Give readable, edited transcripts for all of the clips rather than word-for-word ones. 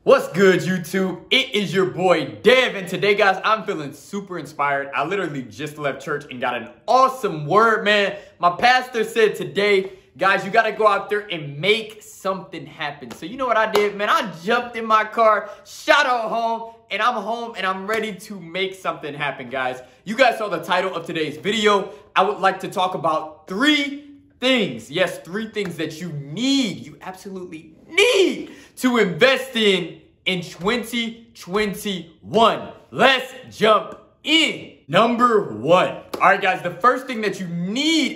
What's good, YouTube? It is your boy Dev, and today, guys, I'm feeling super inspired. I literally just left church and got an awesome word, man. My pastor said today, guys, you got to go out there and make something happen. So you know what I did, man? I jumped in my car, shot out home, and I'm home and I'm ready to make something happen, guys. You guys saw the title of today's video. I would like to talk about three things. Yes, three things that you absolutely need to invest in 2021. Let's jump in. Number one. All right, guys, the first thing that you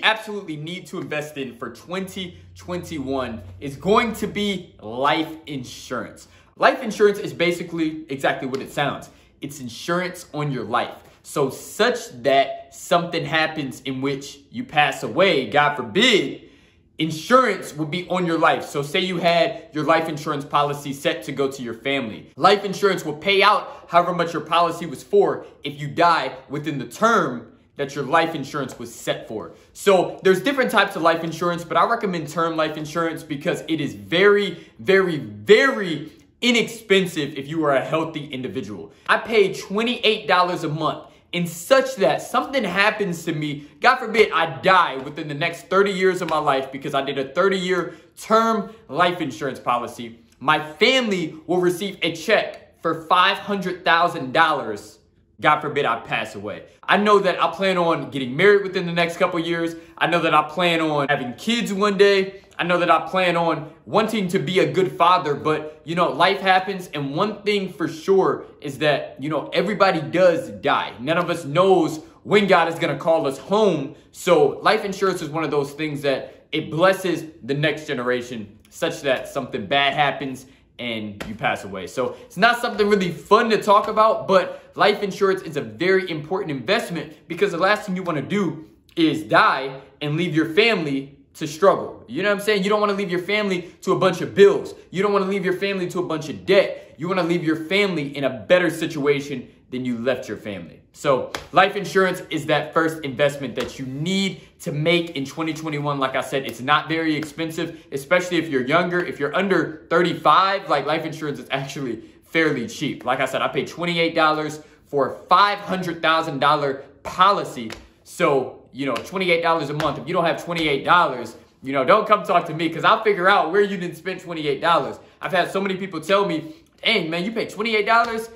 absolutely need to invest in for 2021 is going to be life insurance. Life insurance is basically exactly what it sounds. It's insurance on your life. So such that something happens in which you pass away, God forbid, insurance would be on your life. So say you had your life insurance policy set to go to your family. Life insurance will pay out however much your policy was for if you die within the term that your life insurance was set for. So there's different types of life insurance, but I recommend term life insurance because it is very, very, very inexpensive if you are a healthy individual. I pay $28 a month. In such that something happens to me, God forbid I die within the next 30 years of my life because I did a 30-year term life insurance policy, my family will receive a check for $500,000. God forbid I pass away. I know that I plan on getting married within the next couple years. I know that I plan on having kids one day. I know that I plan on wanting to be a good father, but life happens. And one thing for sure is that, everybody does die. None of us knows when God is going to call us home. So life insurance is one of those things that it blesses the next generation such that something bad happens and you pass away. So it's not something really fun to talk about, but life insurance is a very important investment because the last thing you want to do is die and leave your family to struggle. You know what I'm saying? You don't want to leave your family to a bunch of bills. You don't want to leave your family to a bunch of debt. You want to leave your family in a better situation than you left your family. So life insurance is that first investment that you need to make in 2021. Like I said, it's not very expensive, especially if you're younger. If you're under 35, like life insurance is actually fairly cheap. Like I said, I paid $28 for a $500,000 policy. So, $28 a month. If you don't have $28, don't come talk to me because I'll figure out where you didn't spend $28. I've had so many people tell me, dang, man, you paid $28?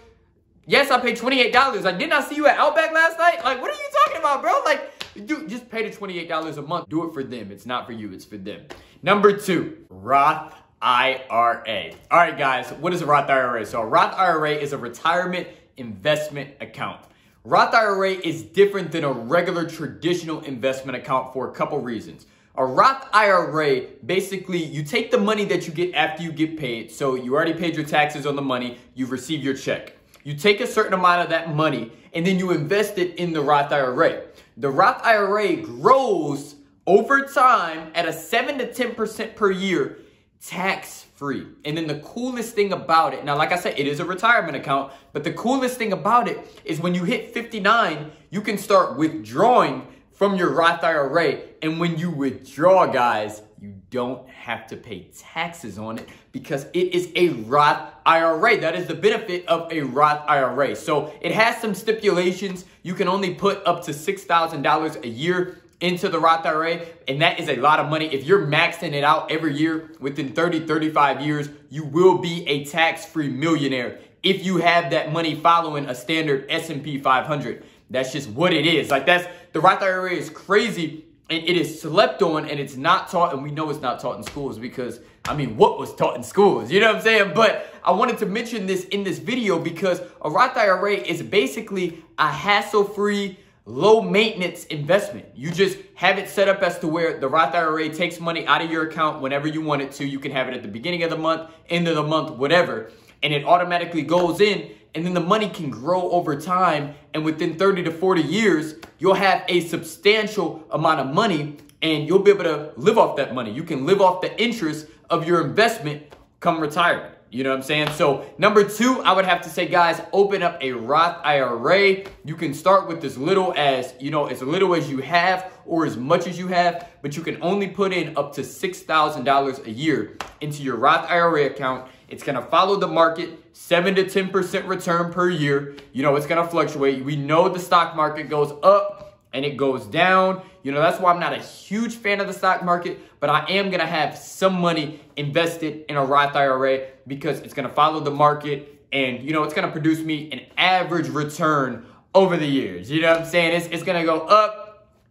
Yes, I paid $28. Like, didn't I see you at Outback last night? Like, what are you talking about, bro? Like, dude, just pay the $28 a month. Do it for them. It's not for you. It's for them. Number two, Roth IRA. All right, guys, what is a Roth IRA? So a Roth IRA is a retirement investment account. Roth IRA is different than a regular traditional investment account for a couple reasons. A Roth IRA, basically, you take the money that you get after you get paid. So you already paid your taxes on the money. You've received your check. You take a certain amount of that money and then you invest it in the Roth IRA. The Roth IRA grows over time at a 7 to 10% per year, tax-free. And then the coolest thing about it, now like I said, it is a retirement account, but the coolest thing about it is when you hit 59, you can start withdrawing from your Roth IRA. And when you withdraw, guys, you don't have to pay taxes on it because it is a Roth IRA. That is the benefit of a Roth IRA. So it has some stipulations. You can only put up to $6,000 a year into the Roth IRA, and that is a lot of money. If you're maxing it out every year within 30, 35 years, you will be a tax-free millionaire if you have that money following a standard S&P 500. That's just what it is. Like the Roth IRA is crazy, and it is slept on, and it's not taught, and we know it's not taught in schools because, what was taught in schools? You know what I'm saying? But I wanted to mention this in this video because a Roth IRA is basically a hassle-free, low maintenance investment. You just have it set up as to where the Roth IRA takes money out of your account whenever you want it to. You can have it at the beginning of the month, end of the month, whatever, and it automatically goes in, and then the money can grow over time, and within 30 to 40 years, you'll have a substantial amount of money and you'll be able to live off that money. You can live off the interest of your investment come retirement. You know what I'm saying? So number two, I would have to say, guys, open up a Roth IRA. You can start with as little as, as little as you have or as much as you have, but you can only put in up to $6,000 a year into your Roth IRA account. It's going to follow the market, 7 to 10% return per year. You know, it's going to fluctuate. We know the stock market goes up and it goes down. You know, that's why I'm not a huge fan of the stock market, but I am going to have some money invested in a Roth IRA because it's going to follow the market and, you know, it's going to produce me an average return over the years. You know what I'm saying? It's going to go up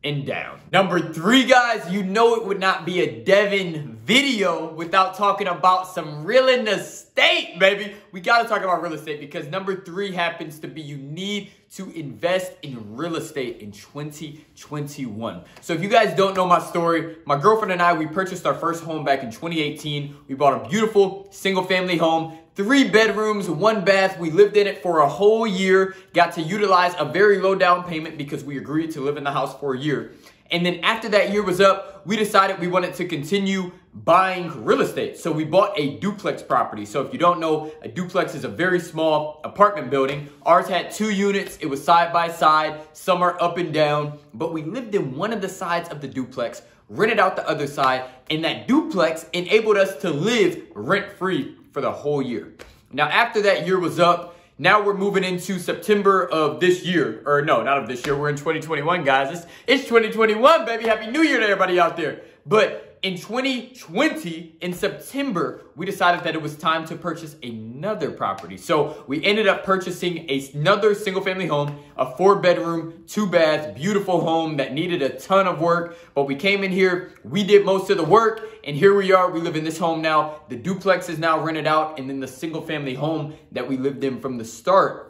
and down. Number 3, guys, you know it would not be a Devin video without talking about some real estate, baby. We got to talk about real estate because number 3 happens to be you need to invest in real estate in 2021. So if you guys don't know my story, my girlfriend and I, we purchased our first home back in 2018. We bought a beautiful single family home, 3 bedrooms, 1 bath. We lived in it for a whole year, got to utilize a very low down payment because we agreed to live in the house for a year. And then after that year was up, we decided we wanted to continue buying real estate. So we bought a duplex property. So if you don't know, a duplex is a very small apartment building. Ours had 2 units. It was side by side. Some are up and down. But we lived in one of the sides of the duplex, rented out the other side, and that duplex enabled us to live rent-free for the whole year. Now, after that year was up, now we're moving into September of this year. Or no, not of this year. We're in 2021, guys. It's 2021, baby. Happy New Year to everybody out there. But in 2020, in September, we decided that it was time to purchase another property. So we ended up purchasing another single family home, a 4-bedroom, 2-bath, beautiful home that needed a ton of work. But we came in here, we did most of the work, and here we are. We live in this home now. The duplex is now rented out, and then the single family home that we lived in from the start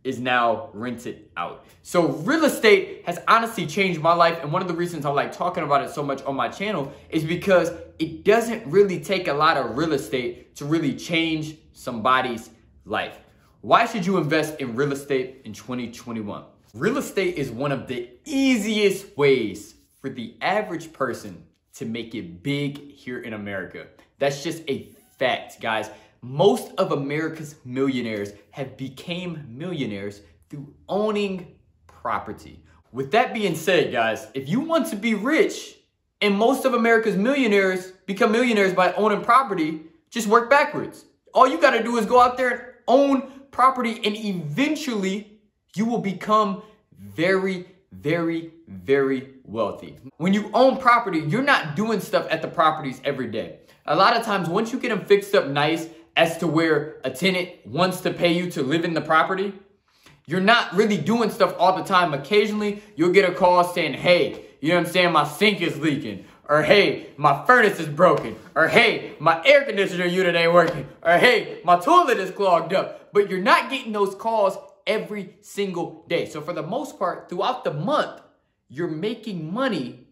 is now rented out. So real estate has honestly changed my life. And one of the reasons I like talking about it so much on my channel is because it doesn't really take a lot of real estate to really change somebody's life. Why should you invest in real estate in 2021? Real estate is one of the easiest ways for the average person to make it big here in America. That's just a fact, guys. Most of America's millionaires have become millionaires through owning property. With that being said, guys, if you want to be rich, and most of America's millionaires become millionaires by owning property, just work backwards. All you got to do is go out there and own property, and eventually you will become very, very, very wealthy. When you own property, you're not doing stuff at the properties every day. A lot of times, once you get them fixed up nice, as to where a tenant wants to pay you to live in the property, you're not really doing stuff all the time. Occasionally, you'll get a call saying, hey, you know what I'm saying, my sink is leaking, or hey, my furnace is broken, or hey, my air conditioner unit ain't working, or hey, my toilet is clogged up. But you're not getting those calls every single day. So for the most part, throughout the month, you're making money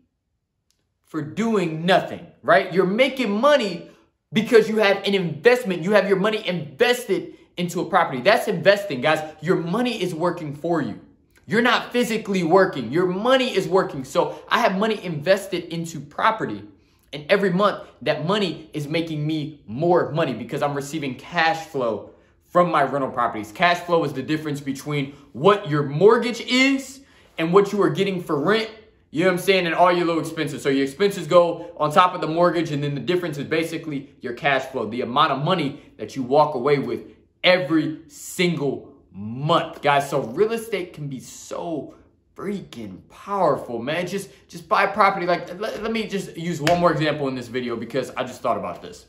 for doing nothing, right? You're making money because you have an investment. You have your money invested into a property. That's investing, guys. Your money is working for you. You're not physically working. Your money is working. So I have money invested into property. And every month, that money is making me more money because I'm receiving cash flow from my rental properties. Cash flow is the difference between what your mortgage is and what you are getting for rent. You know what I'm saying? And all your little expenses. So your expenses go on top of the mortgage, and then the difference is basically your cash flow, the amount of money that you walk away with every single month, guys. So real estate can be so freaking powerful, man. Just buy property. Like, let me just use one more example in this video because I just thought about this.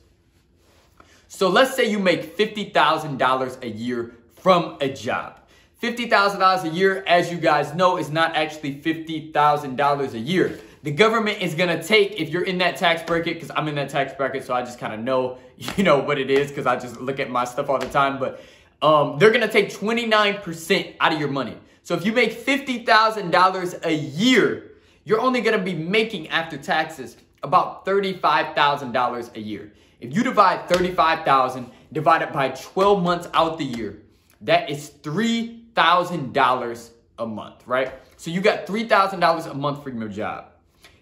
So let's say you make $50,000 a year from a job. $50,000 a year, as you guys know, is not actually $50,000 a year. The government is going to take, if you're in that tax bracket, because I'm in that tax bracket, so I just kind of know, you know, what it is because I just look at my stuff all the time. But they're going to take 29% out of your money. So if you make $50,000 a year, you're only going to be making after taxes about $35,000 a year. If you divide $35,000 divided by 12 months out the year, that is $3,000 a month, right? So you got $3,000 a month from your job.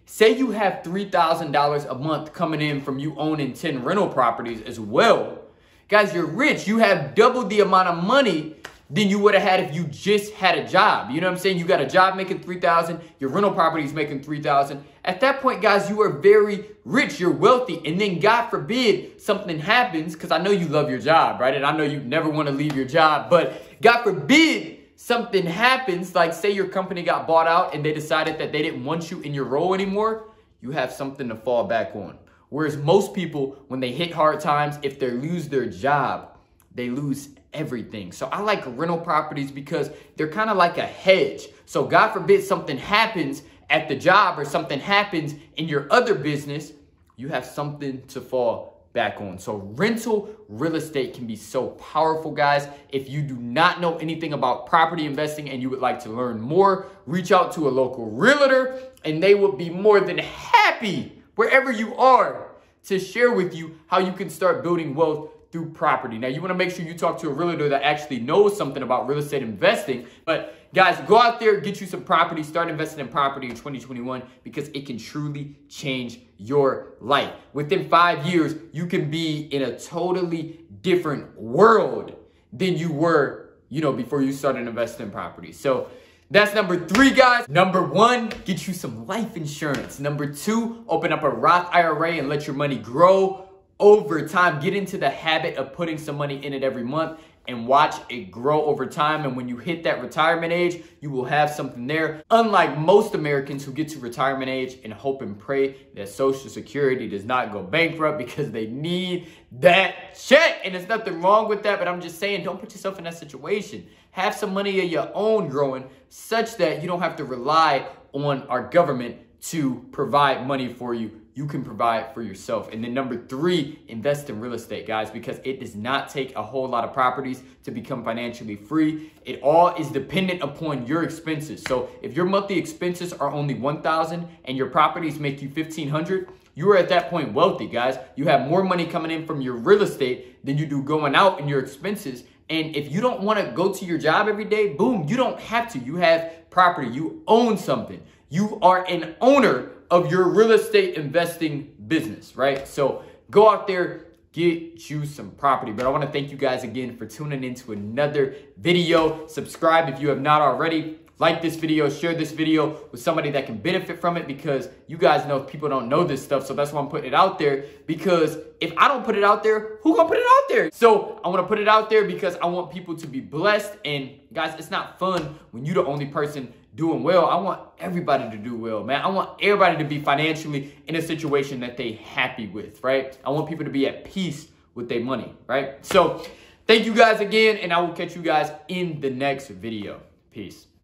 Say you have $3,000 a month coming in from you owning 10 rental properties as well. Guys, you're rich. You have double the amount of money than you would have had if you just had a job. You know what I'm saying? You got a job making $3,000, your rental property is making $3,000. At that point, guys, you are very rich, you're wealthy. And then God forbid something happens, because I know you love your job, right? And I know you never want to leave your job, but God forbid something happens, like say your company got bought out and they decided that they didn't want you in your role anymore, you have something to fall back on. Whereas most people, when they hit hard times, if they lose their job, they lose everything. So I like rental properties because they're kind of like a hedge. So God forbid something happens at the job or something happens in your other business, you have something to fall back on. So rental real estate can be so powerful, guys. If you do not know anything about property investing and you would like to learn more, reach out to a local realtor and they will be more than happy, wherever you are, to share with you how you can start building wealth through property. Now, you want to make sure you talk to a realtor that actually knows something about real estate investing. But guys, go out there, get you some property, start investing in property in 2021 because it can truly change your life. Within 5 years, you can be in a totally different world than you were, before you started investing in property. So that's number 3, guys. Number 1, get you some life insurance. Number 2, open up a Roth IRA and let your money grow over time. Get into the habit of putting some money in it every month and watch it grow over time. And when you hit that retirement age, you will have something there. Unlike most Americans who get to retirement age and hope and pray that Social Security does not go bankrupt because they need that check. And there's nothing wrong with that, but I'm just saying, don't put yourself in that situation. Have some money of your own growing such that you don't have to rely on our government to provide money for you. You can provide for yourself. And then number 3, invest in real estate, guys, because it does not take a whole lot of properties to become financially free. It all is dependent upon your expenses. So if your monthly expenses are only $1,000 and your properties make you $1,500, you are at that point wealthy, guys. You have more money coming in from your real estate than you do going out in your expenses. And if you don't want to go to your job every day, boom, you don't have to. You have property. You own something. You are an owner of your real estate investing business, right? So go out there, get you some property. But I want to thank you guys again for tuning in to another video. Subscribe if you have not already. Like this video, share this video with somebody that can benefit from it, because you guys know people don't know this stuff. So that's why I'm putting it out there, because if I don't put it out there, who gonna put it out there? So I want to put it out there because I want people to be blessed. And guys, it's not fun when you're the only person doing well. I want everybody to do well, man. I want everybody to be financially in a situation that they happy with, right? I want people to be at peace with their money, right? So thank you guys again, and I will catch you guys in the next video. Peace.